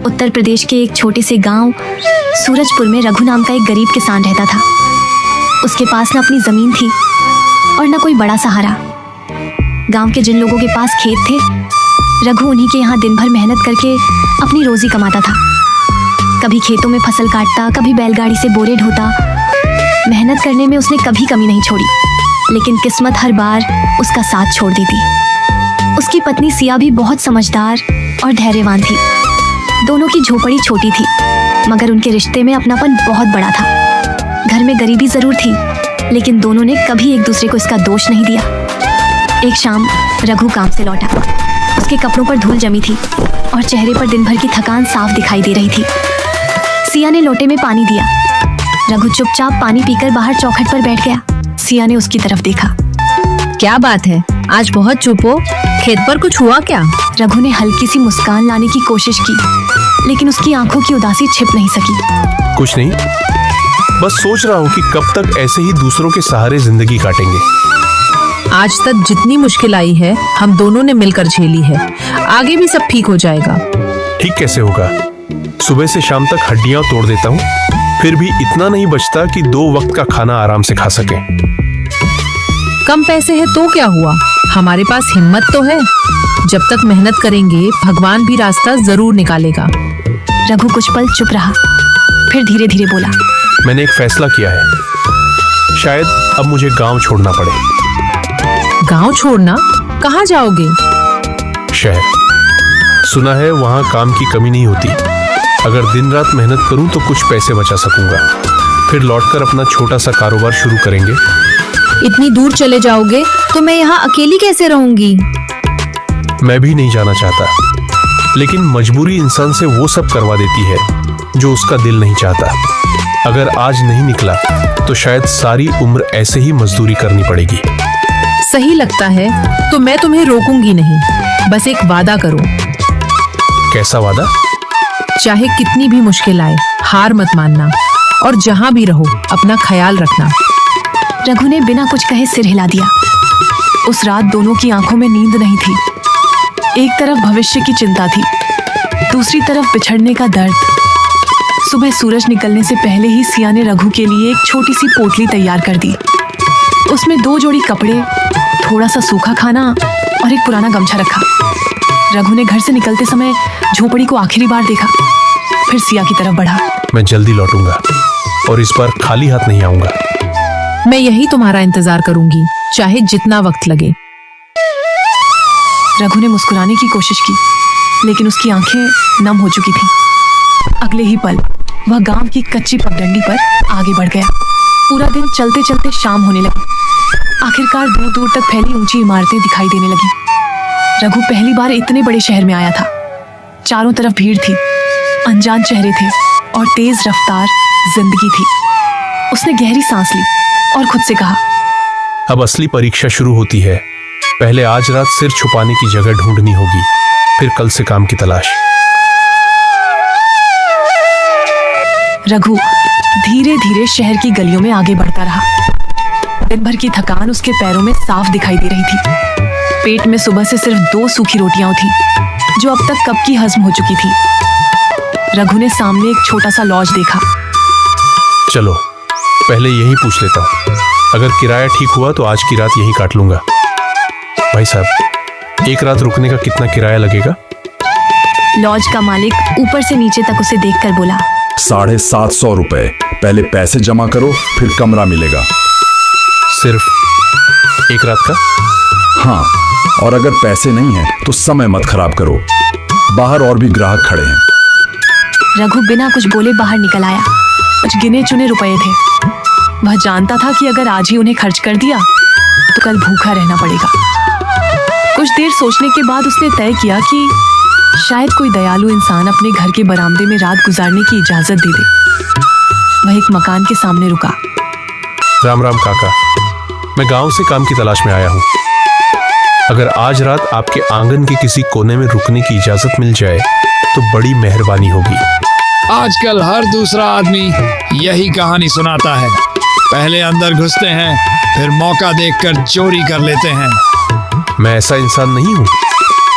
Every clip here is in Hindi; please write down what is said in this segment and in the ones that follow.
उत्तर प्रदेश के एक छोटे से गांव सूरजपुर में रघु नाम का एक गरीब किसान रहता था। उसके पास न अपनी जमीन थी और न कोई बड़ा सहारा। गांव के जिन लोगों के पास खेत थे, रघु उन्हीं के यहाँ दिन भर मेहनत करके अपनी रोजी कमाता था। कभी खेतों में फसल काटता, कभी बैलगाड़ी से बोरे ढोता। मेहनत करने में उसने कभी कमी नहीं छोड़ी, लेकिन किस्मत हर बार उसका साथ छोड़ देती। उसकी पत्नी सिया भी बहुत समझदार और धैर्यवान थी। दोनों की झोपड़ी छोटी थी, मगर उनके रिश्ते में अपनापन बहुत बड़ा था। घर में गरीबी जरूर थी, लेकिन दोनों ने कभी एक दूसरे को इसका दोष नहीं दिया। एक शाम रघु काम से लौटा। उसके कपड़ों पर धूल जमी थी और चेहरे पर दिन भर की थकान साफ दिखाई दे रही थी। सिया ने लोटे में पानी दिया। रघु चुपचाप पानी पीकर बाहर चौखट पर बैठ गया। सिया ने उसकी तरफ देखा। क्या बात है, आज बहुत चुप हो? खेत पर कुछ हुआ क्या? रघु ने हल्की सी मुस्कान लाने की कोशिश की, लेकिन उसकी आंखों की उदासी छिप नहीं सकी। कुछ नहीं, बस सोच रहा हूँ कि कब तक ऐसे ही दूसरों के सहारे जिंदगी काटेंगे। आज तक जितनी मुश्किल आई है हम दोनों ने मिलकर झेली है। आगे भी सब ठीक हो जाएगा। ठीक कैसे होगा? सुबह से शाम तक हड्डियां तोड़ देता हूँ, फिर भी इतना नहीं बचता कि 2 वक्त का खाना आराम से खा सके। कम पैसे है तो क्या हुआ, हमारे पास हिम्मत तो है। जब तक मेहनत करेंगे भगवान भी रास्ता जरूर निकालेगा। रघु कुछ पल चुप रहा, फिर धीरे धीरे बोला। मैंने एक फैसला किया है, शायद अब मुझे गांव छोड़ना पड़े। गांव छोड़ना? कहाँ जाओगे? शहर। सुना है वहाँ काम की कमी नहीं होती। अगर दिन रात मेहनत करूँ तो कुछ पैसे बचा सकूंगा। फिर लौटकर अपना छोटा सा कारोबार शुरू करेंगे। इतनी दूर चले जाओगे तो मैं यहाँ अकेली कैसे रहूंगी? मैं भी नहीं जाना चाहता, लेकिन मजबूरी इंसान से वो सब करवा देती है जो उसका दिल नहीं चाहता। अगर आज नहीं निकला तो शायद सारी उम्र ऐसे ही मजदूरी करनी पड़ेगी। सही लगता है तो मैं तुम्हें रोकूंगी नहीं, बस एक वादा करो। कैसा वादा? चाहे कितनी भी मुश्किल आए, हार मत मानना और जहां भी रहो अपना ख्याल रखना। रघु ने बिना कुछ कहे सिर हिला दिया। उस रात दोनों की आंखों में नींद नहीं थी। एक तरफ भविष्य की चिंता थी, दूसरी तरफ बिछड़ने का दर्द। सुबह सूरज निकलने से पहले ही सिया ने रघु के लिए एक छोटी सी पोटली तैयार कर दी। उसमें 2 जोड़ी कपड़े, थोड़ा सा सूखा खाना और एक पुराना गमछा रखा। रघु ने घर से निकलते समय झोपड़ी को आखिरी बार देखा, फिर सिया की तरफ बढ़ा। मैं जल्दी लौटूंगा और इस बार खाली हाथ नहीं आऊंगा। मैं यही तुम्हारा इंतजार करूंगी, चाहे जितना वक्त लगे। रघु ने मुस्कुराने की कोशिश की, लेकिन उसकी आंखें नम हो चुकी थीं। अगले ही पल वह गांव की कच्ची पगडंडी पर आगे बढ़ गया। पूरा दिन चलते चलते शाम होने लगी। आखिरकार दूर दूर तक फैली ऊंची इमारतें दिखाई देने लगी। रघु पहली बार इतने बड़े शहर में आया था। चारों तरफ भीड़ थी, अनजान चेहरे थे और तेज रफ्तार जिंदगी थी। उसने गहरी सांस ली और खुद से कहा, अब असली परीक्षा शुरू होती है। पहले आज रात सिर छुपाने की जगह ढूंढनी होगी, फिर कल से काम की तलाश। रघु धीरे धीरे शहर की गलियों में आगे बढ़ता रहा। दिन भर की थकान उसके पैरों में साफ दिखाई दे रही थी। पेट में सुबह से सिर्फ 2 सूखी रोटियां थीं, जो अब तक कब की हजम हो चुकी थी। रघु ने सामने एक छोटा सा लॉज देखा। चलो पहले यही पूछ लेता हूँ, अगर किराया ठीक हुआ तो आज की रात यहीं काट लूंगा। भाई साहब, एक रात रुकने का कितना किराया लगेगा? लॉज का मालिक ऊपर से नीचे तक उसे देखकर बोला, 750 रुपए। पहले पैसे जमा करो, फिर कमरा मिलेगा। सिर्फ एक रात का? हाँ, और अगर पैसे नहीं है तो समय मत खराब करो, बाहर और भी ग्राहक खड़े हैं। रघु बिना कुछ बोले बाहर निकल आया। कुछ गिने चुने रुपए थे। वह जानता था कि अगर आज ही उन्हें खर्च कर दिया तो कल भूखा रहना पड़ेगा। कुछ देर सोचने के बाद उसने तय किया कि शायद कोई दयालु इंसान अपने घर के बरामदे में रात गुजारने की इजाजत दे दे। वह एक मकान के सामने रुका। राम राम काका, मैं गांव से काम की तलाश में आया हूँ। अगर आज रात आपके आंगन के किसी कोने में रुकने की इजाजत मिल जाए तो बड़ी मेहरबानी होगी। आजकल हर दूसरा आदमी यही कहानी सुनाता है। पहले अंदर घुसते हैं, फिर मौका देखकर चोरी कर लेते हैं। मैं ऐसा इंसान नहीं हूँ।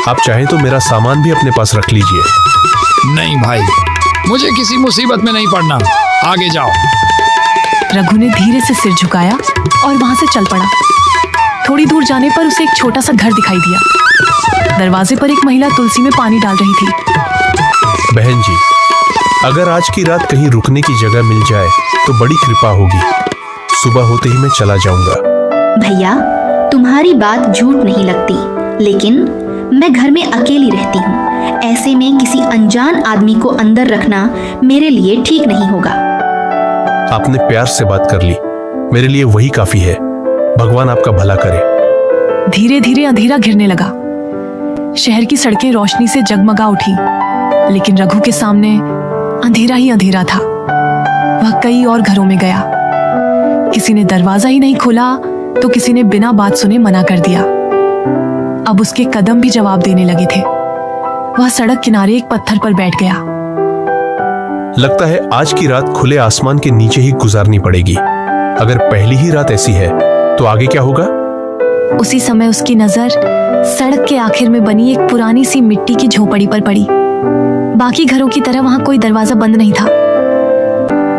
आप चाहें तो मेरा सामान भी अपने पास रख लीजिए। नहीं भाई, मुझे किसी मुसीबत में नहीं पड़ना। आगे जाओ। रघु ने धीरे से सिर झुकाया और वहां से चल पड़ा। थोड़ी दूर जाने पर उसे एक छोटा सा घर दिखाई दिया। दरवाजे पर एक महिला तुलसी में पानी डाल रही थी। बहन जी, अगर आज की रात कहीं रुकने की जगह मिल जाए तो बड़ी कृपा होगी। सुबह होते ही मैं चला जाऊंगा। भैया, तुम्हारी बात झूठ नहीं लगती, लेकिन मैं घर में अकेली रहती हूँ। ऐसे में किसी अनजान आदमी को अंदर रखना मेरे लिए ठीक नहीं होगा। आपने प्यार से बात कर ली, मेरे लिए वही काफी है। भगवान आपका भला करे। धीरे धीरे अंधेरा घिरने लगा। शहर की सड़कें रोशनी से जगमगा उठी, लेकिन रघु के सामने अंधेरा ही अंधेरा था। वह कई और घरों में गया। किसी ने दरवाजा ही नहीं खोला तो किसी ने बिना बात सुने मना कर दिया। अब उसके कदम भी जवाब देने लगे थे। वह सड़क किनारे एक पत्थर पर बैठ गया। लगता है आज की रात खुले आसमान के नीचे ही गुजारनी पड़ेगी। अगर पहली ही रात ऐसी है तो आगे क्या होगा? उसी समय उसकी नजर सड़क के आखिर में बनी एक पुरानी सी मिट्टी की झोपड़ी पर पड़ी। बाकी घरों की तरह वहां कोई दरवाजा बंद नहीं था।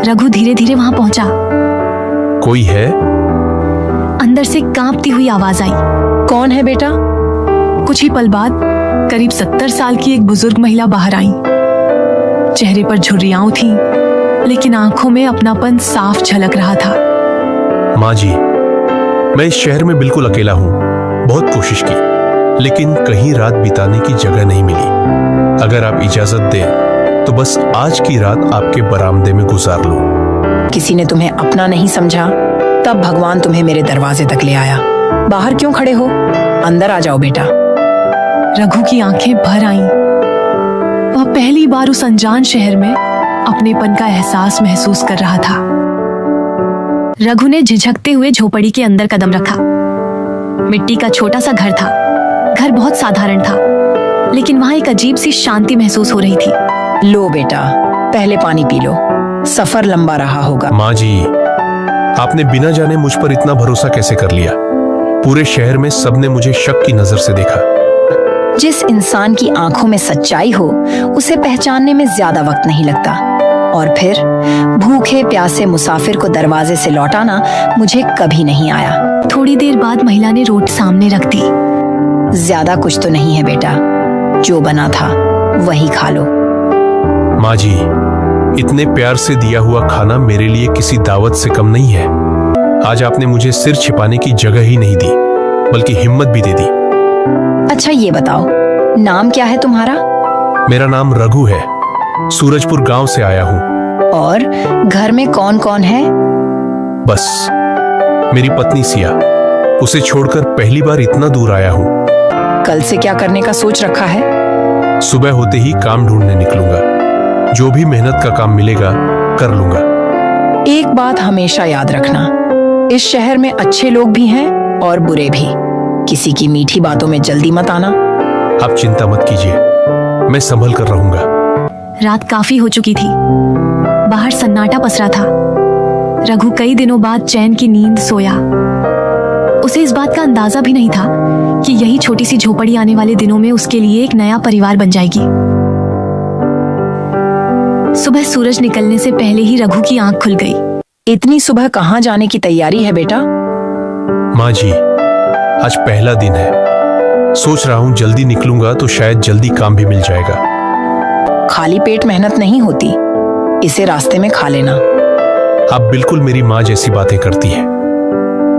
रघु धीरे धीरे वहां पहुंचा। कोई है? अंदर से कांपती हुई आवाज आई। कौन है बेटा? कुछ ही पल बाद करीब 70 साल की एक बुजुर्ग महिला बाहर आई। चेहरे पर झुर्रियां थीं, लेकिन आंखों में अपनापन साफ झलक रहा था। माँ जी, मैं इस शहर में बिल्कुल अकेला हूँ। बहुत कोशिश की, लेकिन कहीं रात बिताने की जगह नहीं मिली। अगर आप इजाजत दें तो बस आज की रात आपके बरामदे में गुजार लूं। किसी ने तुम्हें अपना नहीं समझा, तब भगवान तुम्हें मेरे दरवाजे तक ले आया। बाहर क्यों खड़े हो? अंदर आ जाओ बेटा। रघु की आंखें भर आईं। वह पहली बार उस अनजान शहर में अपनेपन का एहसास महसूस कर रहा था। रघु ने झिझकते हुए झोपड़ी के अंदर कदम रखा। मिट्टी का छोटा सा घर था। घर बहुत साधारण था, लेकिन वहां एक अजीब सी शांति महसूस हो रही थी। लो बेटा, पहले पानी पी लो। सफर लंबा रहा होगा। माँ जी, आपने बिना जाने मुझ पर इतना भरोसा कैसे कर लिया? पूरे शहर में सबने मुझे शक की नजर से देखा। जिस इंसान की आंखों में सच्चाई हो, उसे पहचानने में ज्यादा वक्त नहीं लगता। और फिर भूखे प्यासे मुसाफिर को दरवाजे से लौटाना मुझे कभी नहीं आया। थोड़ी देर बाद महिला ने रोटी सामने रख दी। ज्यादा कुछ तो नहीं है बेटा, जो बना था वही खा लो। माँ जी, इतने प्यार से दिया हुआ खाना मेरे लिए किसी दावत से कम नहीं है। आज आपने मुझे सिर छिपाने की जगह ही नहीं दी, बल्कि हिम्मत भी दे दी। अच्छा ये बताओ, नाम क्या है तुम्हारा? मेरा नाम रघु है। सूरजपुर गांव से आया हूँ। और घर में कौन कौन है? बस मेरी पत्नी सिया। उसे छोड़कर पहली बार इतना दूर आया हूँ। कल से क्या करने का सोच रखा है? सुबह होते ही काम ढूंढने निकलूंगा। जो भी मेहनत का काम मिलेगा कर लूंगा। एक बात हमेशा याद रखना, इस शहर में अच्छे लोग भी हैं और बुरे भी। किसी की मीठी बातों में जल्दी मत आना। आप चिंता मत कीजिए, मैं संभल कर रहूंगा। रात काफी हो चुकी थी। बाहर सन्नाटा पसरा था। रघु कई दिनों बाद चैन की नींद सोया। उसे इस बात का अंदाजा भी नहीं था कि यही छोटी सी झोपड़ी आने वाले दिनों में उसके लिए एक नया परिवार बन जाएगी। सुबह सूरज निकलने से पहले ही रघु की आंख खुल गई। इतनी सुबह कहाँ जाने की तैयारी है बेटा? माँ जी, आज पहला दिन है। सोच रहा हूँ जल्दी निकलूंगा तो शायद जल्दी काम भी मिल जाएगा। खाली पेट मेहनत नहीं होती, इसे रास्ते में खा लेना। आप बिल्कुल मेरी माँ जैसी बातें करती हैं।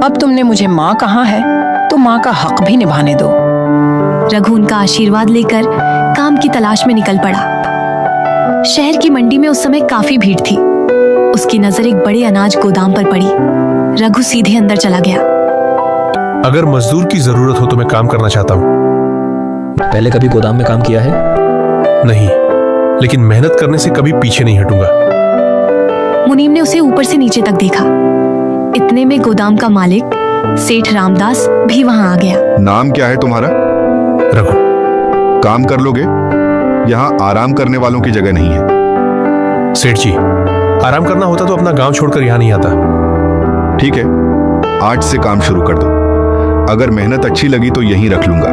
अब तुमने मुझे माँ कहा है तो माँ का हक भी निभाने दो। रघु उनका आशीर्वाद लेकर काम की तलाश में निकल पड़ा। शहर की मंडी में उस समय काफी भीड़ थी। उसकी नजर एक बड़े अनाज गोदाम पर पड़ी। रघु सीधे अंदर चला गया। अगर मजदूर की जरूरत हो तो मैं काम करना चाहता हूँ। पहले कभी गोदाम में काम किया है? नहीं, लेकिन मेहनत करने से कभी पीछे नहीं हटूंगा। मुनीम ने उसे ऊपर से नीचे तक देखा। इतने में गोदाम का मालिक सेठ रामदास भी वहां आ गया। नाम क्या है तुम्हारा? रघु। काम कर लोगे? यहाँ आराम करने वालों की जगह नहीं है। सेठ जी, आराम करना होता तो अपना गांव छोड़कर यहाँ नहीं आता। ठीक है, आज से काम शुरू कर दो। अगर मेहनत अच्छी लगी तो यहीं रख लूंगा।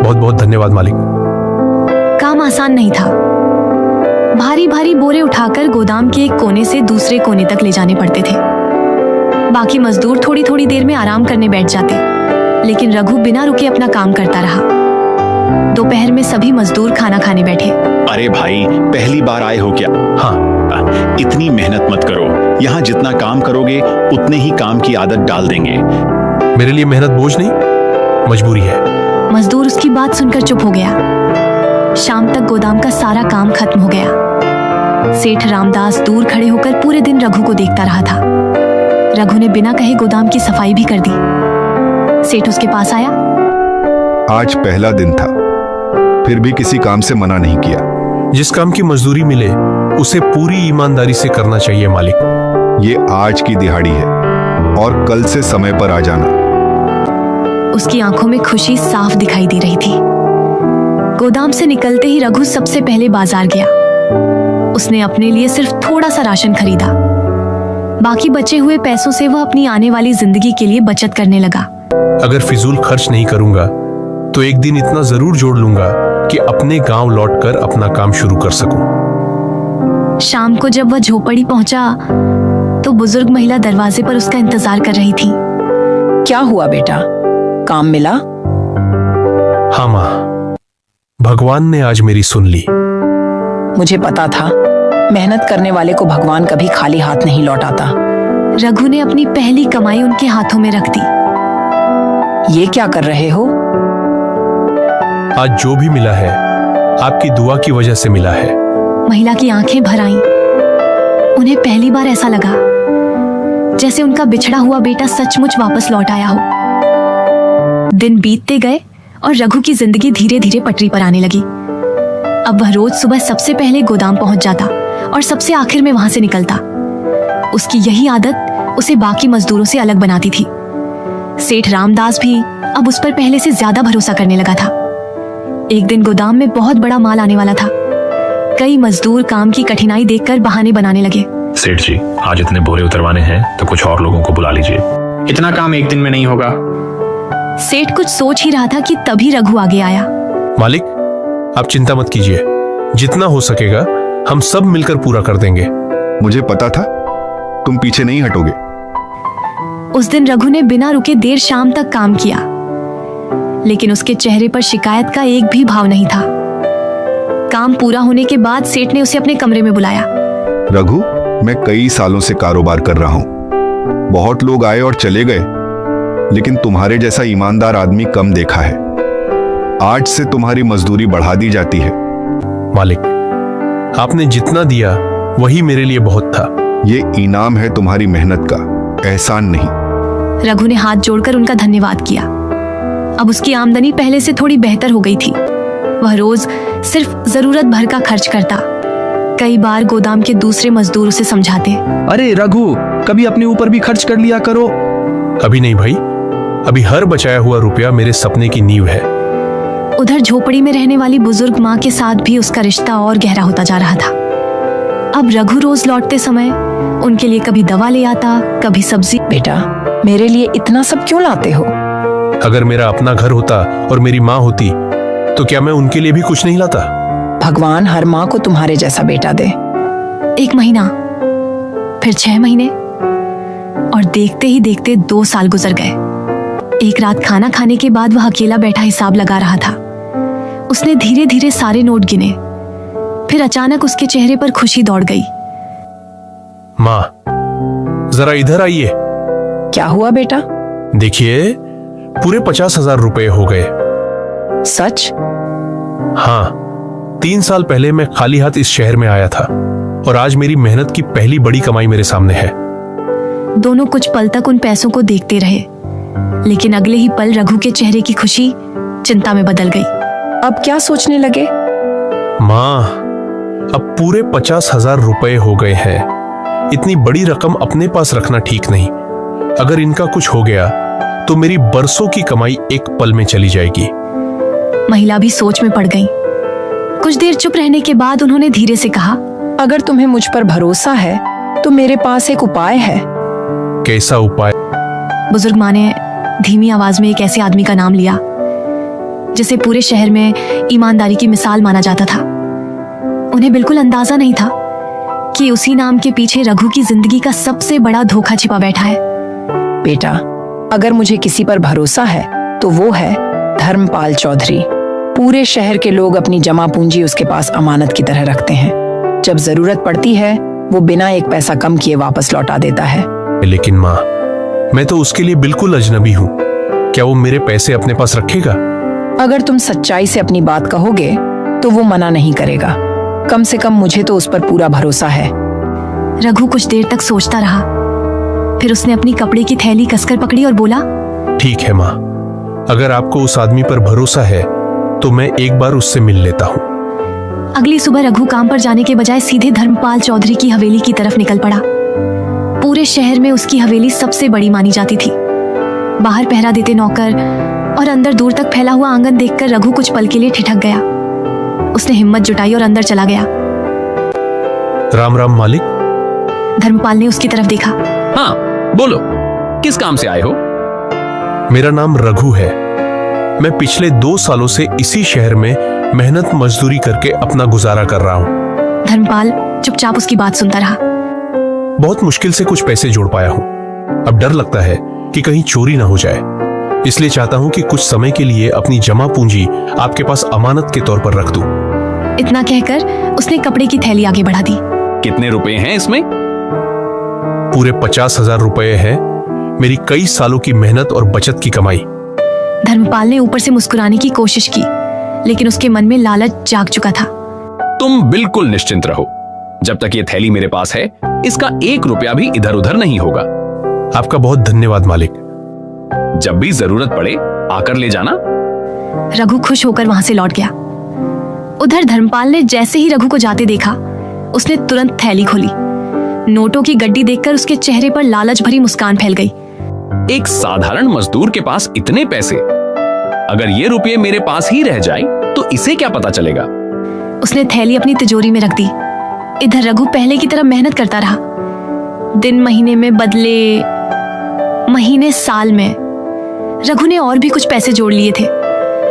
बहुत बहुत धन्यवाद मालिक। काम आसान नहीं था। भारी भारी बोरे उठाकर गोदाम के एक कोने से दूसरे कोने तक ले जाने पड़ते थे। बाकी मजदूर थोड़ी थोड़ी देर में आराम करने बैठ जाते, लेकिन रघु बिना रुके अपना काम करता रहा। दोपहर में सभी मजदूर खाना खाने बैठे। अरे भाई, पहली बार आए हो क्या? हाँ। इतनी मेहनत मत करो, यहाँ जितना काम करोगे उतने ही काम की आदत डाल देंगे। मेरे लिए मेहनत बोझ नहीं, मजबूरी है। मजदूर उसकी बात सुनकर चुप हो गया। शाम तक गोदाम का सारा काम खत्म हो गया। सेठ रामदास दूर खड़े होकर पूरे दिन रघु को देखता रहा था। रघु ने बिना कहे गोदाम की सफाई भी कर दी। सेठ उसके पास आया। आज पहला दिन था, फिर भी किसी काम से मना नहीं किया। जिस काम की मजदूरी मिले उसे पूरी ईमानदारी से करना चाहिए मालिक। ये आज की दिहाड़ी है और कल से समय पर आ जाना। उसकी आंखों में खुशी साफ दिखाई दे रही थी। गोदाम से निकलते ही रघु सबसे पहले बाजार गया। उसने अपने लिए सिर्फ थोड़ा सा राशन खरीदा। बाकी बचे हुए पैसों से वह अपनी आने वाली जिंदगी के लिए बचत करने लगा। अगर फिजूल खर्च नहीं करूंगा तो एक दिन इतना जरूर जोड़ लूंगा कि अपने गांव लौटकर अपना काम शुरू कर सकूं। शाम को जब वह झोपड़ी पहुंचा तो बुजुर्ग महिला दरवाजे पर उसका इंतजार कर रही थी। क्या हुआ बेटा, काम मिला? हाँ माँ, भगवान ने आज मेरी सुन ली। मुझे पता था, मेहनत करने वाले को भगवान कभी खाली हाथ नहीं लौटाता। रघु ने अपनी पहली कमाई उनके हाथों में रख दी। ये क्या कर रहे हो? आज जो भी मिला है आपकी दुआ की वजह से मिला है। महिला की आंखें भर आईं। उन्हें पहली बार ऐसा लगा जैसे उनका बिछड़ा हुआ बेटा सचमुच वापस लौट आया हो। दिन बीतते गए और रघु की जिंदगी धीरे धीरे पटरी पर आने लगी। अब वह रोज सुबह सबसे पहले गोदाम पहुंच जाता और सबसे आखिर में वहां से निकलता। उसकी यही आदत उसे बाकी मजदूरों से अलग बनाती थी। सेठ रामदास भी अब उस पर पहले से ज्यादा भरोसा करने लगा था। एक दिन गोदाम में बहुत बड़ा माल आने वाला था। कई मजदूर काम की कठिनाई देखकर बहाने बनाने लगे। सेठ जी, आज इतने बोरे उतरवाने हैं तो कुछ और लोगों को बुला लीजिए। इतना काम एक दिन में नहीं होगा। सेठ कुछ सोच ही रहा था कि तभी रघु आगे आया। मालिक, आप चिंता मत कीजिए, जितना हो सकेगा हम सब मिलकर पूरा कर देंगे। मुझे पता था तुम पीछे नहीं हटोगे। उस दिन रघु ने बिना रुके देर शाम तक काम किया, लेकिन उसके चेहरे पर शिकायत का एक भी भाव नहीं था। काम पूरा होने के बाद सेठ ने उसे अपने कमरे में बुलाया। रघु, मैं कई सालों से कारोबार कर रहा हूं। बहुत लोग आए और चले गए, लेकिन तुम्हारे जैसा ईमानदार आदमी कम देखा है। आज से तुम्हारी मजदूरी बढ़ा दी जाती है। मालिक, आपने जितना दिया वही मेरे लिए बहुत था। ये इनाम है तुम्हारी मेहनत का, एहसान नहीं। रघु ने हाथ जोड़कर उनका धन्यवाद किया। अब उसकी आमदनी पहले से थोड़ी बेहतर हो गई थी। वह रोज सिर्फ जरूरत भर का खर्च करता। कई बार गोदाम के दूसरे मजदूर उसे समझाते, अरे रघु, कभी अपने ऊपर भी खर्च कर लिया करो। अभी नहीं भाई, अभी हर बचाया हुआ रुपया मेरे सपने की नींव है। उधर झोपड़ी में रहने वाली बुजुर्ग माँ के साथ भी उसका रिश्ता और गहरा होता जा रहा था। अब रघु रोज लौटते समय उनके लिए कभी दवा ले आता, कभी सब्जी। बेटा, मेरे लिए इतना सब क्यों लाते हो? अगर मेरा अपना घर होता और मेरी माँ होती तो क्या मैं उनके लिए भी कुछ नहीं लाता? भगवान हर माँ को तुम्हारे जैसा बेटा दे। 1 महीना, फिर 6 महीने, और देखते ही देखते 2 साल गुजर गए। एक रात खाना खाने के बाद वह अकेला बैठा हिसाब लगा रहा था। उसने धीरे धीरे सारे नोट गिने। फिर अचानक उसके चेहरे पर खुशी दौड़ गई। माँ, जरा इधर आइए। क्या हुआ बेटा? देखिए, पूरे 50,000 रुपए हो गए। सच? हाँ, 3 साल पहले मैं खाली हाथ इस शहर में आया था और आज मेरी मेहनत की पहली बड़ी कमाई मेरे सामने है। दोनों कुछ पल तक उन पैसों को देखते रहे, लेकिन अगले ही पल रघु के चेहरे की खुशी चिंता में बदल गई। अब क्या सोचने लगे? माँ, अब पूरे 50,000 रुपए हो गए हैं। इतनी बड़ी रकम अपने पास रखना ठीक नहीं। अगर इनका कुछ हो गया तो मेरी बरसों की कमाई एक पल में चली जाएगी। महिला भी सोच में पड़ गई। कुछ देर चुप रहने के बाद उन्होंने धीरे से कहा, अगर तुम्हें मुझ पर भरोसा है तो मेरे पास एक उपाय है। कैसा उपाय? बुजुर्ग माँ ने धीमी आवाज में एक ऐसे आदमी का नाम लिया जिसे पूरे शहर में ईमानदारी की मिसाल माना जाता था। उन्हें बिल्कुल अंदाजा नहीं था कि उसी नाम के पीछे रघु की जिंदगी का सबसे बड़ा धोखा छिपा बैठा है। बेटा, अगर मुझे किसी पर भरोसा है तो वो है धर्मपाल चौधरी। पूरे शहर के लोग अपनी जमा पूंजी उसके पास अमानत की तरह रखते हैं। जब जरूरत पड़ती है वो बिना एक पैसा कम किए वापस लौटा देता है। लेकिन माँ, मैं तो उसके लिए बिल्कुल अजनबी हूँ। क्या वो मेरे पैसे अपने पास रखेगा? अगर तुम सच्चाई से अपनी बात कहोगे तो वो मना नहीं करेगा। कम से कम मुझे तो उस पर पूरा भरोसा है। रघु कुछ देर तक सोचता रहा, फिर उसने अपनी कपड़े की थैली कसकर पकड़ी और बोला, ठीक है माँ, अगर आपको उस आदमी पर भरोसा है तो मैं एक बार उससे मिल लेता हूँ। अगली सुबह रघु काम पर जाने के बजाय सीधे धर्मपाल चौधरी की हवेली की तरफ निकल पड़ा। पूरे शहर में उसकी हवेली सबसे बड़ी मानी जाती थी। बाहर पहरा देते नौकर और अंदर दूर तक फैला हुआ आंगन देखकर रघु कुछ पल के लिए ठिठक गया। उसने हिम्मत जुटाई और अंदर चला गया। राम राम मालिक। धर्मपाल ने उसकी तरफ देखा। हाँ, बोलो, किस काम से आए हो? मेरा नाम रघु है। मैं पिछले 2 सालों से इसी शहर में मेहनत मजदूरी करके अपना गुजारा कर रहा हूँ। धर्मपाल चुपचाप उसकी बात सुनता रहा। बहुत मुश्किल से कुछ पैसे जोड़ पाया हूँ। अब डर लगता है कि कहीं चोरी ना हो जाए, इसलिए चाहता हूँ कि कुछ समय के लिए अपनी जमा पूंजी आपके पास अमानत के तौर पर रख दूं। इतना कहकर उसने कपड़े की थैली आगे बढ़ा दी। कितने रुपए हैं इसमें? पूरे 50,000 रुपए हैं, मेरी कई सालों की मेहनत और बचत की कमाई। धर्मपाल ने ऊपर से मुस्कुराने की कोशिश की, लेकिन उसके मन में लालच जाग चुका था। तुम बिल्कुल निश्चिंत रहो, जब तक ये थैली मेरे पास है इसका 1 रुपया भी इधर उधर नहीं होगा। आपका बहुत धन्यवाद मालिक। जब भी जरूरत पड़े आकर ले जाना। रघु खुश होकर वहां से लौट गया। उधर धर्मपाल ने जैसे ही रघु को जाते देखा, उसने तुरंत थैली खोली। नोटों की गड्डी देखकर उसके चेहरे पर लालच भरी मुस्कान फैल गई। एक साधारण मजदूर के पास इतने पैसे, अगर ये रुपये मेरे पास ही रह जाए तो इसे क्या पता चलेगा? उसने थैली अपनी तिजोरी में रख दी। इधर रघु पहले की तरह मेहनत करता रहा। दिन महीने में बदले, महीने साल में। रघु ने और भी कुछ पैसे जोड़ लिए थे।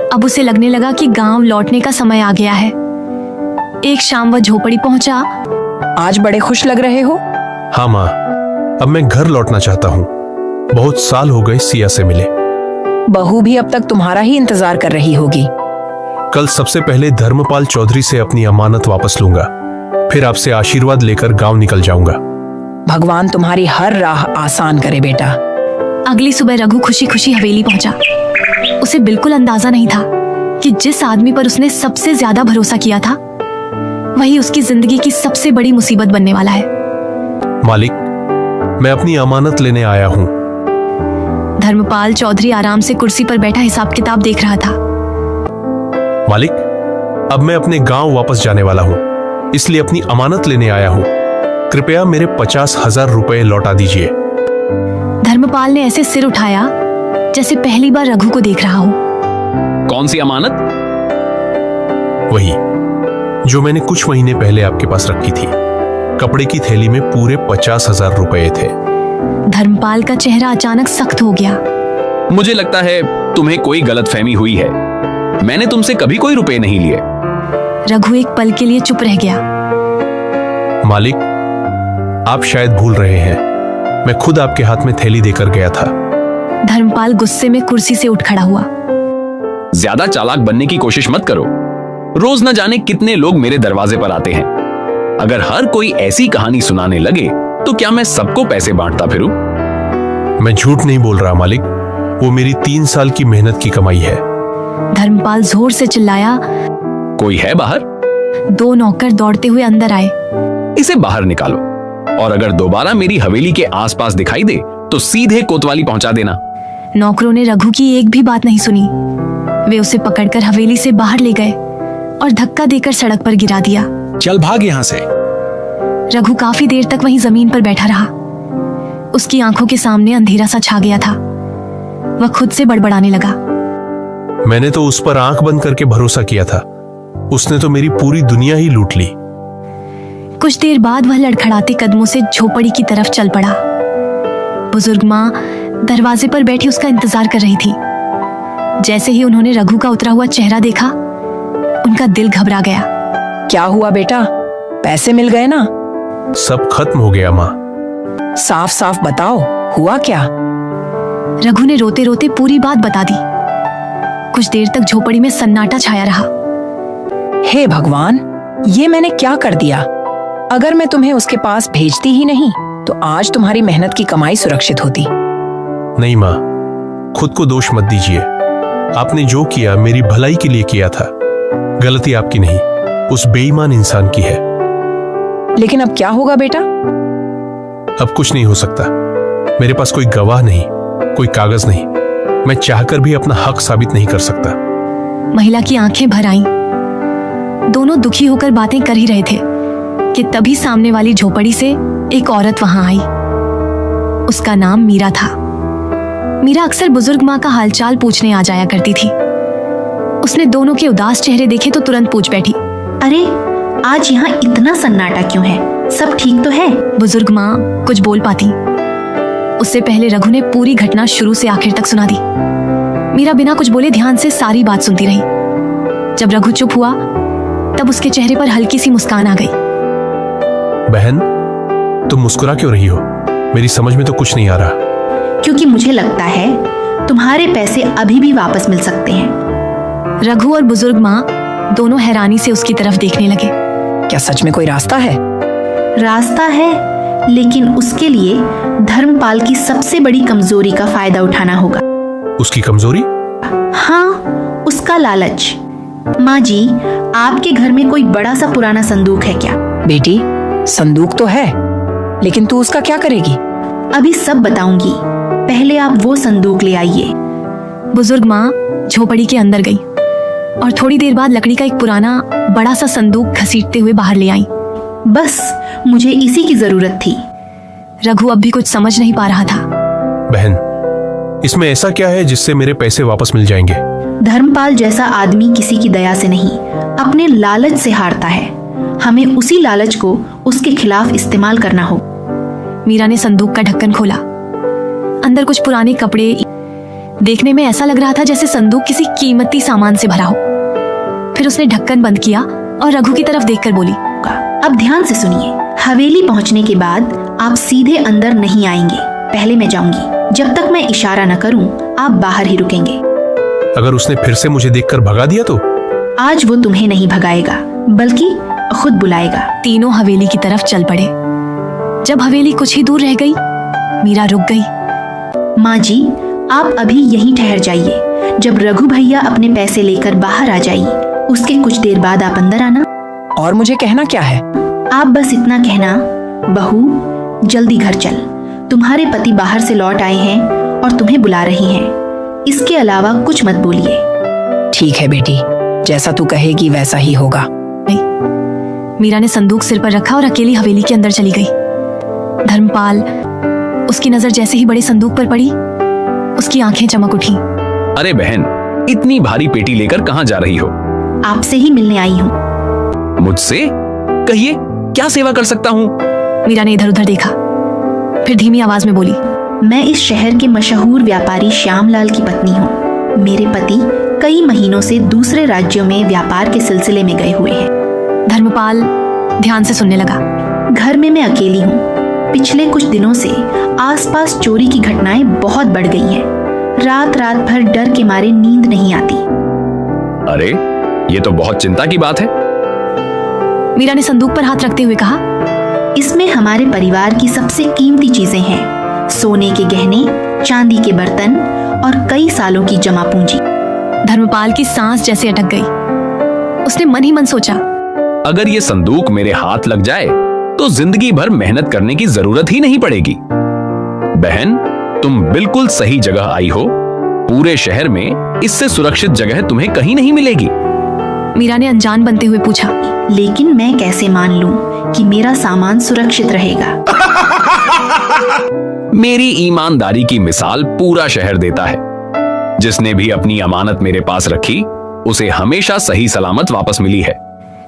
अब उसे लगने लगा कि गांव लौटने का समय आ गया है। एक शाम वह झोपड़ी पहुंचा। आज बड़े खुश लग रहे हो। हाँ माँ, अब मैं घर लौटना चाहता हूँ। बहुत साल हो गए सिया से मिले। बहू भी अब तक तुम्हारा ही इंतजार कर रही होगी। कल सबसे पहले धर्मपाल चौधरी से अपनी अमानत वापस लूंगा, फिर आपसे आशीर्वाद लेकर गांव निकल जाऊंगा। भगवान तुम्हारी हर राह आसान करे बेटा। अगली सुबह रघु खुशी खुशी हवेली पहुंचा। उसे बिल्कुल अंदाजा नहीं था कि जिस आदमी पर उसने सबसे ज्यादा भरोसा किया था, वही उसकी जिंदगी की सबसे बड़ी मुसीबत बनने वाला है। मालिक, मैं अपनी अमानत लेने आया हूँ। धर्मपाल चौधरी आराम से कुर्सी पर बैठा हिसाब किताब देख रहा था। मालिक, अब मैं अपने गांव वापस जाने वाला हूँ, इसलिए अपनी अमानत लेने आया हूँ। कृपया मेरे 50,000 रुपए लौटा दीजिए। धर्मपाल ने ऐसे सिर उठाया जैसे पहली बार रघु को देख रहा हो। कौन सी अमानत? वही जो मैंने कुछ महीने पहले आपके पास रखी थी। कपड़े की थैली में पूरे 50,000 रुपए थे। धर्मपाल का चेहरा अचानक सख्त हो गया। मुझे लगता है तुम्हें कोई गलतफहमी हुई है। मैंने तुमसे कभी कोई रुपए नहीं लिए। रघु एक पल के लिए चुप रह गया। मालिक, आप शायद भूल रहे हैं, मैं खुद आपके हाथ में थैली देकर गया था। धर्मपाल गुस्से में कुर्सी से उठ खड़ा हुआ। ज्यादा चालाक बनने की कोशिश मत करो। रोज न जाने कितने लोग मेरे दरवाजे पर आते हैं। अगर हर कोई ऐसी कहानी सुनाने लगे तो क्या मैं सबको पैसे बांटता फिरूं? मैं झूठ नहीं बोल रहा मालिक, वो मेरी 3 साल की मेहनत की कमाई है। धर्मपाल जोर से चिल्लाया। कोई है बाहर? 2 नौकर दौड़ते हुए अंदर आए। इसे बाहर निकालो, और अगर दोबारा मेरी हवेली के आसपास दिखाई दे तो सीधे कोतवाली पहुंचा देना। नौकरों ने रघु की एक भी बात नहीं सुनी। वे उसे पकड़कर हवेली से बाहर ले गए और धक्का देकर सड़क पर गिरा दिया। चल भाग यहाँ से। रघु काफी देर तक वहीं जमीन पर बैठा रहा। उसकी आंखों के सामने अंधेरा सा छा गया था। वह खुद से बड़बड़ाने लगा। मैंने तो उस पर आंख बंद करके भरोसा किया था। उसने तो मेरी पूरी दुनिया ही लूट ली। कुछ देर बाद वह लड़खड़ाते कदमों से झोपड़ी की तरफ चल पड़ा। बुजुर्ग माँ दरवाजे पर बैठी उसका इंतजार कर रही थी। जैसे ही उन्होंने रघु का उतरा हुआ चेहरा देखा, उनका दिल घबरा गया। क्या हुआ बेटा, पैसे मिल गए ना? सब खत्म हो गया माँ। साफ साफ बताओ, हुआ क्या? रघु ने रोते रोते पूरी बात बता दी। कुछ देर तक झोपड़ी में सन्नाटा छाया रहा। हे भगवान, ये मैंने क्या कर दिया? अगर मैं तुम्हें उसके पास भेजती ही नहीं तो आज तुम्हारी मेहनत की कमाई सुरक्षित होती। नहीं माँ, खुद को दोष मत दीजिए। आपने जो किया मेरी भलाई के लिए किया था। गलती आपकी नहीं, उस बेईमान इंसान की है। लेकिन अब क्या होगा बेटा? अब कुछ नहीं हो सकता। मेरे पास कोई गवाह नहीं, कोई कागज नहीं। मैं चाहकर भी अपना हक साबित नहीं कर सकता। महिला की आंखें भर आईं। दोनों दुखी होकर बातें कर ही रहे थे कि तभी सामने वाली झोपड़ी से एक औरत वहां आई। उसका नाम मीरा था। मीरा अक्सर बुजुर्ग माँ का हालचाल पूछने आ जाया करती थी। उसने दोनों के उदास चेहरे देखे तो तुरंत पूछ बैठी, अरे आज यहाँ इतना सन्नाटा क्यों है? सब ठीक तो है? बुजुर्ग माँ कुछ बोल पाती, उससे पहले रघु ने पूरी घटना शुरू से आखिर तक सुना दी। मीरा बिना कुछ बोले ध्यान से सारी बात सुनती रही। जब रघु चुप हुआ तब उसके चेहरे पर हल्की सी मुस्कान आ गई। बहन, तुम मुस्कुरा क्यों रही हो? मेरी समझ में तो कुछ नहीं आ रहा। क्योंकि मुझे लगता है तुम्हारे पैसे अभी भी वापस मिल सकते हैं। रघु और बुजुर्ग माँ दोनों हैरानी से उसकी तरफ देखने लगे। क्या सच में कोई रास्ता है? रास्ता है, लेकिन उसके लिए धर्मपाल की सबसे बड़ी कमजोरी का फायदा उठाना होगा। उसकी कमजोरी? हाँ, उसका लालच। माँ जी, आपके घर में कोई बड़ा सा पुराना संदूक है क्या? बेटी, संदूक तो है, लेकिन तू उसका क्या करेगी? अभी सब बताऊंगी, पहले आप वो संदूक ले आइए। बुजुर्ग माँ झोपड़ी के अंदर गई और थोड़ी देर बाद लकड़ी का एक पुराना बड़ा सा संदूक घसीटते हुए बाहर ले आई। बस मुझे इसी की जरूरत थी। रघु अब भी कुछ समझ नहीं पा रहा था। बहन, इसमें ऐसा क्या है जिससे मेरे पैसे वापस मिल जाएंगे? धर्मपाल जैसा आदमी किसी की दया से नहीं, अपने लालच से हारता है। हमें उसी लालच को उसके खिलाफ इस्तेमाल करना हो। मीरा ने संदूक का ढक्कन खोला। अंदर कुछ पुराने कपड़े। देखने में ऐसा लग रहा था जैसे संदूक किसी कीमती सामान से भरा हो। फिर उसने ढक्कन बंद किया और रघु की तरफ देखकर बोली, अब ध्यान से सुनिए। हवेली पहुंचने के बाद आप सीधे अंदर नहीं आएंगे, पहले मैं जाऊंगी। जब तक मैं इशारा न करूं, आप बाहर ही रुकेंगे। अगर उसने फिर से मुझे देखकर भगा दिया तो? आज वो तुम्हें नहीं भगाएगा, बल्कि खुद बुलाएगा। तीनों हवेली की तरफ चल पड़े। जब हवेली कुछ ही दूर रह गई, मीरा रुक गई। माँ जी, आप अभी यहीं ठहर जाइए। जब रघु भैया अपने पैसे लेकर बाहर आ जाइए, उसके कुछ देर बाद आप अंदर आना। और मुझे कहना क्या है? आप बस इतना कहना, बहू जल्दी घर चल, तुम्हारे पति बाहर से लौट आए हैं और तुम्हें बुला रहे हैं। इसके अलावा कुछ मत बोलिए। ठीक है बेटी, जैसा तू कहेगी वैसा ही होगा। मीरा ने संदूक सिर पर रखा और अकेली हवेली के अंदर चली गई। धर्मपाल, उसकी नजर जैसे ही बड़े संदूक पर पड़ी, उसकी आंखें चमक उठी। अरे बहन, इतनी भारी पेटी लेकर कहाँ जा रही हो? आपसे ही मिलने आई हूँ। मुझसे? कहिए, क्या सेवा कर सकता हूँ? मीरा ने इधर उधर देखा, फिर धीमी आवाज में बोली, मैं इस शहर के मशहूर व्यापारी श्यामलाल की पत्नी हूँ। मेरे पति कई महीनों से दूसरे राज्यों में व्यापार के सिलसिले में गए हुए हैं। धर्मपाल ध्यान से सुनने लगा। घर में मैं अकेली हूँ। पिछले कुछ दिनों से आसपास चोरी की घटनाएं बहुत बढ़ गई हैं। रात रात भर डर के मारे नींद नहीं आती। अरे, ये तो बहुत चिंता की बात है। मीरा ने संदूक पर हाथ रखते हुए कहा, इसमें हमारे परिवार की सबसे कीमती चीजें हैं। सोने के गहने, चांदी के बर्तन और कई सालों की जमा पूंजी। धर्मपाल की सांस जैसे अटक गई। उसने मन ही मन सोचा, अगर ये संदूक मेरे हाथ लग जाए तो जिंदगी भर मेहनत करने की जरूरत ही नहीं पड़ेगी। बहन, तुम बिल्कुल सही जगह आई हो। पूरे शहर में इससे सुरक्षित जगह तुम्हें कहीं नहीं मिलेगी। मीरा ने अनजान बनते हुए पूछा, लेकिन मैं कैसे मान लूं कि मेरा सामान सुरक्षित रहेगा? मेरी ईमानदारी की मिसाल पूरा शहर देता है। जिसने भी अपनी अमानत मेरे पास रखी, उसे हमेशा सही सलामत वापस मिली है।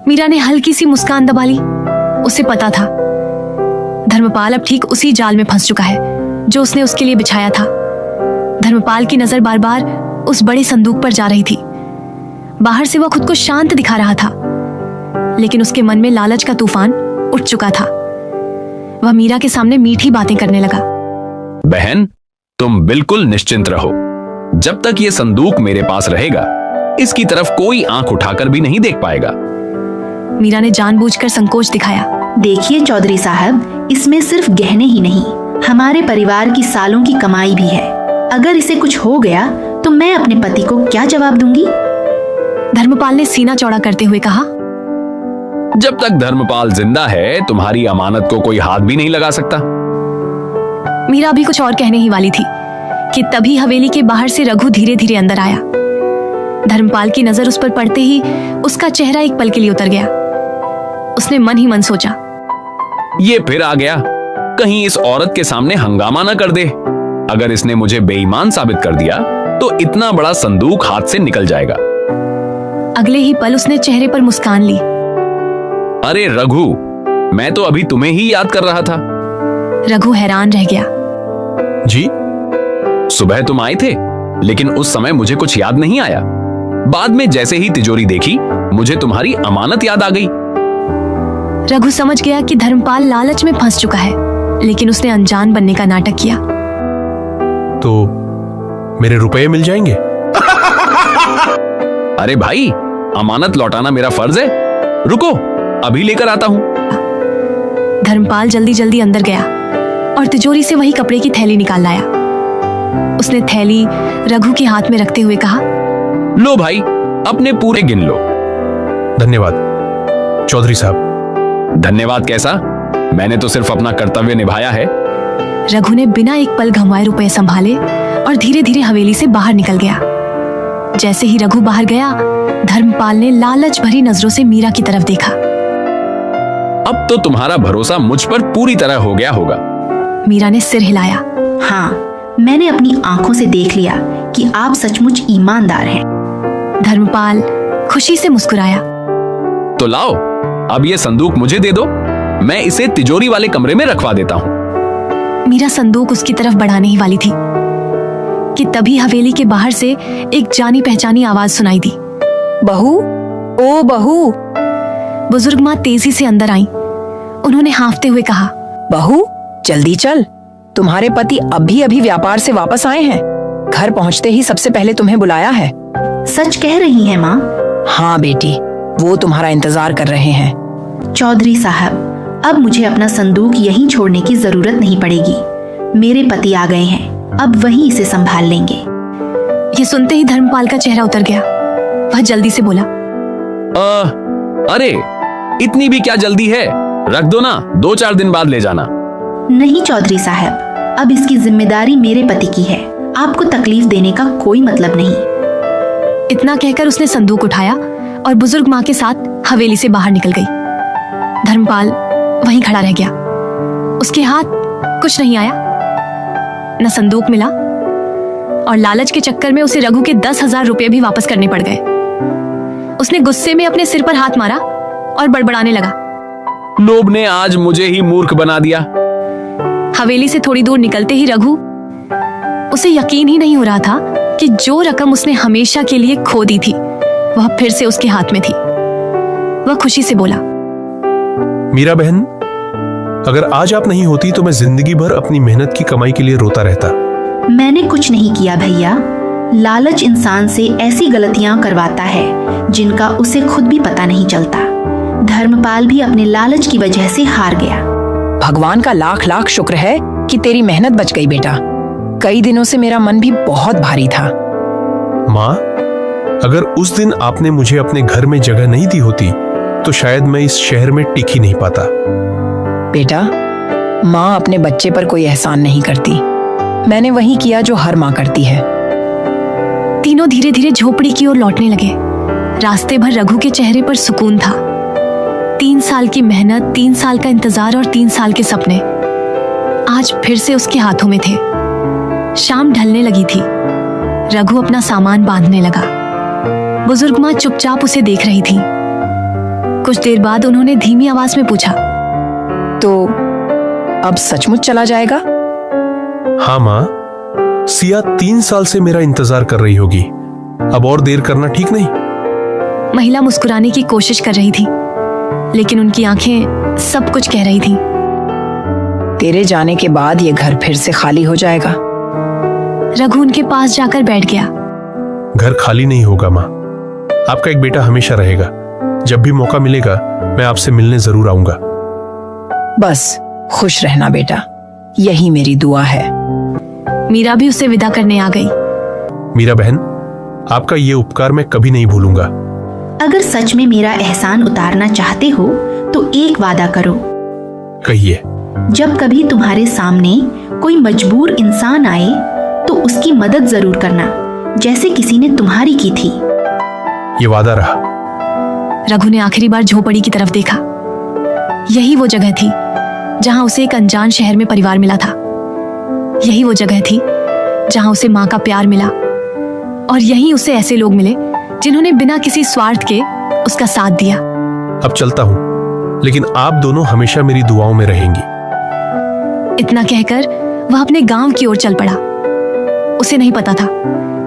मीरा ने हल्की सी मुस्कान दबा ली। उसे पता था धर्मपाल अब ठीक उसी जाल में फंस चुका है जो उसने उसके लिए बिछाया था। धर्मपाल की नजर बार बार उस बड़े संदूक पर जा रही थी। बाहर से वह खुद को शांत दिखा रहा था, लेकिन उसके मन में लालच का तूफान उठ चुका था। वह मीरा के सामने मीठी बातें करने लगा। बहन, तुम बिल्कुल निश्चिंत रहो। जब तक ये संदूक मेरे पास रहेगा, इसकी तरफ कोई आंख उठाकर भी नहीं देख पाएगा। मीरा ने जानबूझकर संकोच दिखाया। देखिए चौधरी साहब, इसमें सिर्फ गहने ही नहीं, हमारे परिवार की सालों की कमाई भी है। अगर इसे कुछ हो गया तो मैं अपने पति को क्या जवाब दूंगी? धर्मपाल ने सीना चौड़ा करते हुए कहा। जब तक धर्मपाल जिंदा है, तुम्हारी अमानत को कोई हाथ भी नहीं लगा सकता। मीरा भी कुछ और कहने ही वाली थी कि तभी हवेली के बाहर से रघु धीरे धीरे अंदर आया। धर्मपाल की नजर उस पर पड़ते ही उसका चेहरा एक पल के लिए उतर गया। उसने मन ही मन सोचा, ये फिर आ गया, कहीं इस औरत के सामने हंगामा न कर दे। अगर इसने मुझे बेईमान साबित कर दिया तो इतना बड़ा संदूक हाथ से निकल जाएगा। अगले ही पल उसने चेहरे पर मुस्कान ली। अरे रघु, मैं तो अभी तुम्हें ही याद कर रहा था। रघु हैरान रह गया। जी? सुबह तुम आए थे, लेकिन उस समय मुझे कुछ याद नहीं आया। बाद में जैसे ही तिजोरी देखी, मुझे तुम्हारी अमानत याद आ गई। रघु समझ गया कि धर्मपाल लालच में फंस चुका है, लेकिन उसने अनजान बनने का नाटक किया। तो मेरे रुपए मिल जाएंगे? अरे भाई, अमानत लौटाना मेरा फर्ज है। रुको, अभी लेकर आता हूं। धर्मपाल जल्दी जल्दी अंदर गया और तिजोरी से वही कपड़े की थैली निकाल लाया। उसने थैली रघु के हाथ में रखते हुए कहा, लो भाई, अपने पूरे गिन लो। धन्यवाद चौधरी साहब। धन्यवाद कैसा? मैंने तो सिर्फ अपना कर्तव्य निभाया है। रघु ने बिना एक पल घुमाए रुपए संभाले और धीरे धीरे हवेली से बाहर निकल गया। जैसे ही रघु बाहर गया, धर्मपाल ने लालच भरी नजरों से मीरा की तरफ देखा। अब तो तुम्हारा भरोसा मुझ पर पूरी तरह हो गया होगा। मीरा ने सिर हिलाया। हाँ, मैंने अपनी आंखों से देख लिया कि आप सचमुच ईमानदार हैं। धर्मपाल खुशी से मुस्कुराया। तो लाओ, अब ये संदूक मुझे दे दो, मैं इसे तिजोरी वाले कमरे में रखवा देता हूँ। मीरा संदूक उसकी तरफ बढ़ाने ही वाली थी कि तभी हवेली के बाहर से एक जानी पहचानी आवाज सुनाई दी। बहू, ओ बहू। बुजुर्ग माँ तेजी से अंदर आई। उन्होंने हांफते हुए कहा, बहू, जल्दी चल, तुम्हारे पति अभी अभी व्यापार से वापस आए हैं। घर पहुंचते ही सबसे पहले तुम्हें बुलाया है। सच कह रही हैं माँ? हाँ बेटी, वो तुम्हारा इंतजार कर रहे हैं। चौधरी साहब, अब मुझे अपना संदूक यहीं छोड़ने की जरूरत नहीं पड़ेगी। मेरे पति आ गए हैं, अब वही इसे संभाल लेंगे। ये सुनते ही धर्मपाल का चेहरा उतर गया। वह जल्दी से बोला, अरे इतनी भी क्या जल्दी है? रख दो ना, 2-4 दिन बाद ले जाना। नहीं चौधरी साहब, अब इसकी जिम्मेदारी मेरे पति की है। आपको तकलीफ देने का कोई मतलब नहीं। इतना कहकर उसने संदूक उठाया और बुजुर्ग माँ के साथ हवेली से बाहर निकल गई। धर्मपाल वहीं खड़ा रह गया। उसके हाथ कुछ नहीं आया, न संदूक मिला, और लालच के चक्कर में उसे रघु के 10,000 रुपये भी वापस करने पड़ गए। उसने गुस्से में अपने सिर पर हाथ मारा और बड़बड़ाने लगा, लोभ ने आज मुझे ही मूर्ख बना दिया। हवेली से थोड़ी दूर निकलते ही रघु, उसे यकीन ही नहीं हो रहा था कि जो रकम उसने हमेशा के लिए खो दी थी वह फिर से उसके हाथ में थी। वह खुशी से बोला, मीरा बहन, अगर आज आप नहीं होती तो मैं जिंदगी भर अपनी मेहनत की कमाई के लिए रोता रहता। मैंने कुछ नहीं किया भैया। लालच इंसान से ऐसी गलतियां करवाता है जिनका उसे खुद भी पता नहीं चलता। धर्मपाल भी अपने लालच की वजह से हार गया। भगवान का लाख लाख शुक्र है कि तेरी मेहनत बच गई बेटा। कई दिनों से मेरा मन भी बहुत भारी था। माँ, अगर उस दिन आपने मुझे अपने घर में जगह नहीं दी होती तो शायद मैं इस शहर में टिक ही नहीं पाता। बेटा, माँ अपने बच्चे पर कोई एहसान नहीं करती। मैंने वही किया जो हर माँ करती है। तीनों धीरे धीरे झोपड़ी की ओर लौटने लगे। रास्ते भर रघु के चेहरे पर सुकून था। 3 साल की मेहनत, 3 साल का इंतजार और 3 साल के सपने आज फिर से उसके हाथों में थे। शाम ढलने लगी थी। रघु अपना सामान बांधने लगा। बुजुर्ग माँ चुपचाप उसे देख रही थी। कुछ देर बाद उन्होंने धीमी आवाज में पूछा, तो अब सचमुच चला जाएगा? हाँ माँ, सिया 3 साल से मेरा इंतजार कर रही होगी। अब और देर करना ठीक नहीं। महिला मुस्कुराने की कोशिश कर रही थी, लेकिन उनकी आंखें सब कुछ कह रही थीं। तेरे जाने के बाद ये घर फिर से खाली हो जाएगा। रघु उनके पास जाकर बैठ गया। घर खाली नहीं होगा माँ, आपका एक बेटा हमेशा रहेगा। जब भी मौका मिलेगा मैं आपसे मिलने जरूर आऊंगा। बस खुश रहना बेटा, यही मेरी दुआ है। मीरा भी उसे विदा करने आ गई। मीरा बहन, आपका ये उपकार मैं कभी नहीं भूलूंगा। अगर सच में मेरा एहसान उतारना चाहते हो तो एक वादा करो। कहिए। जब कभी तुम्हारे सामने कोई मजबूर इंसान आए तो उसकी मदद जरूर करना, जैसे किसी ने तुम्हारी की थी। ये वादा रहा। रघु ने आखिरी बार झोपड़ी की तरफ देखा। यही वो जगह थी जहां उसे एक अनजान शहर में परिवार मिला था। यही वो जगह थी जहां उसे मां का प्यार मिला, और यहीं उसे ऐसे लोग मिले जिन्होंने बिना किसी स्वार्थ के उसका साथ दिया। अब चलता हूं, लेकिन आप दोनों हमेशा मेरी दुआओं में रहेंगी। इतना कहकर वह अपने गांव की ओर चल पड़ा। उसे नहीं पता था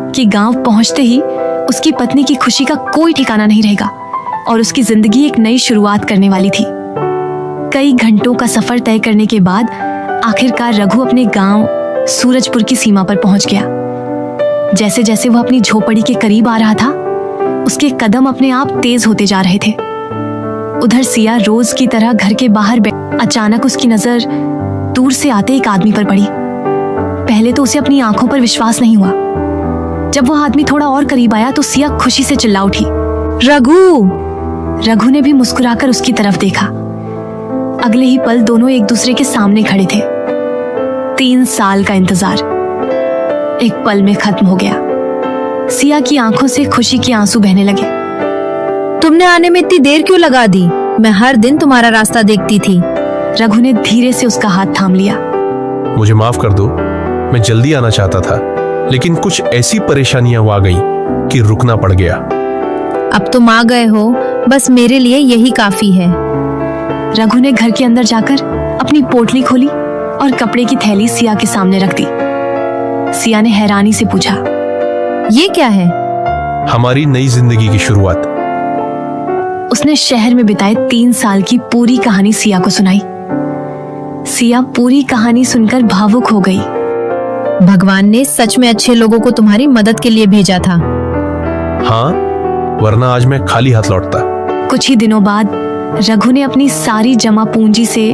कि गांव पहुंचते ही उसकी पत्नी की खुशी का कोई ठिकाना नहीं रहेगा और उसकी जिंदगी एक नई शुरुआत करने वाली थी। कई घंटों का सफर तय करने के बाद आखिरकार रघु अपने गांव सूरजपुर की सीमा पर पहुंच गया। जैसे जैसे वह अपनी झोपड़ी के करीब आ रहा था, उसके कदम अपने आप तेज होते जा रहे थे। उधर सिया रोज की तरह घर के बाहर अचानक उसकी नजर दूर से आते एक आदमी पर पड़ी। पहले तो उसे अपनी आंखों पर विश्वास नहीं हुआ। जब वह आदमी थोड़ा और करीब आया तो सिया खुशी से चिल्ला उठी, रघु! रघु ने भी मुस्कुराकर उसकी तरफ देखा। अगले ही पल दोनों एक दूसरे के सामने खड़े थे। 3 साल का इंतजार एक पल में खत्म हो गया। सिया की आंखों से खुशी के आंसू बहने लगे। तुमने आने में इतनी देर क्यों लगा दी? मैं हर दिन तुम्हारा रास्ता देखती थी। रघु ने धीरे से उसका हाथ थाम लिया। मुझे माफ कर दो, मैं जल्दी आना चाहता था, लेकिन कुछ ऐसी परेशानियां आ गई कि रुकना पड़ गया। अब तुम आ गए हो, बस मेरे लिए यही काफी है। रघु ने घर के अंदर जाकर अपनी पोटली खोली और कपड़े की थैली सिया के सामने रख दी। सिया ने हैरानी से पूछा, ये क्या है? हमारी नई जिंदगी की शुरुआत। उसने शहर में बिताए 3 साल की पूरी कहानी सिया को सुनाई। सिया पूरी कहानी सुनकर भावुक हो गई। भगवान ने सच में अच्छे लोगों को तुम्हारी मदद के लिए भेजा था। हाँ, वरना आज मैं खाली हाथ लौटता। कुछ ही दिनों बाद रघु ने अपनी सारी जमा पूंजी से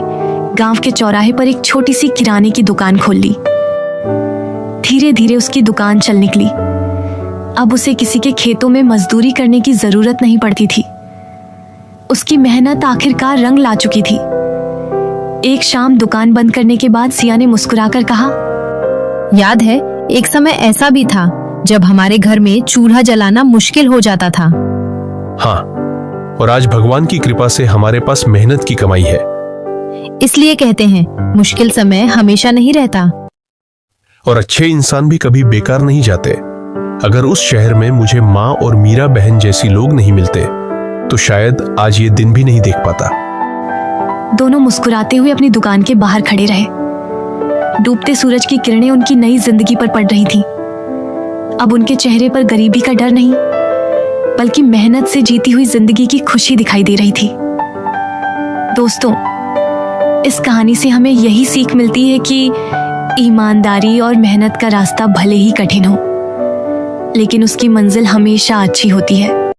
गांव के चौराहे पर एक छोटी सी किराने की दुकान खोल ली। धीरे धीरे उसकी दुकान चल निकली। अब उसे किसी के खेतों में मजदूरी करने की जरूरत नहीं पड़ती थी। उसकी मेहनत आखिरकार रंग ला चुकी थी। एक शाम दुकान बंद करने के बाद सिया ने मुस्कुराकर कहा, याद है, एक समय ऐसा भी था जब हमारे घर में चूल्हा जलाना मुश्किल हो जाता था। हाँ, और आज भगवान की कृपा से हमारे पास मेहनत की कमाई है। इसलिए कहते हैं, मुश्किल समय हमेशा नहीं रहता। और अच्छे इंसान भी कभी बेकार नहीं जाते। अगर उस शहर में मुझे माँ और मीरा बहन जैसी लोग नहीं मिलते तो शायद आज ये दिन भी नहीं देख पाता। दोनों मुस्कुराते हुए अपनी दुकान के बाहर खड़े रहे। डूबते सूरज की किरणें उनकी नई जिंदगी पर पड़ रही थीं। अब उनके चेहरे पर गरीबी का डर नहीं, बल्कि मेहनत से जीती हुई जिंदगी की खुशी दिखाई दे रही थी। दोस्तों, इस कहानी से हमें यही सीख मिलती है कि ईमानदारी और मेहनत का रास्ता भले ही कठिन हो, लेकिन उसकी मंजिल हमेशा अच्छी होती है।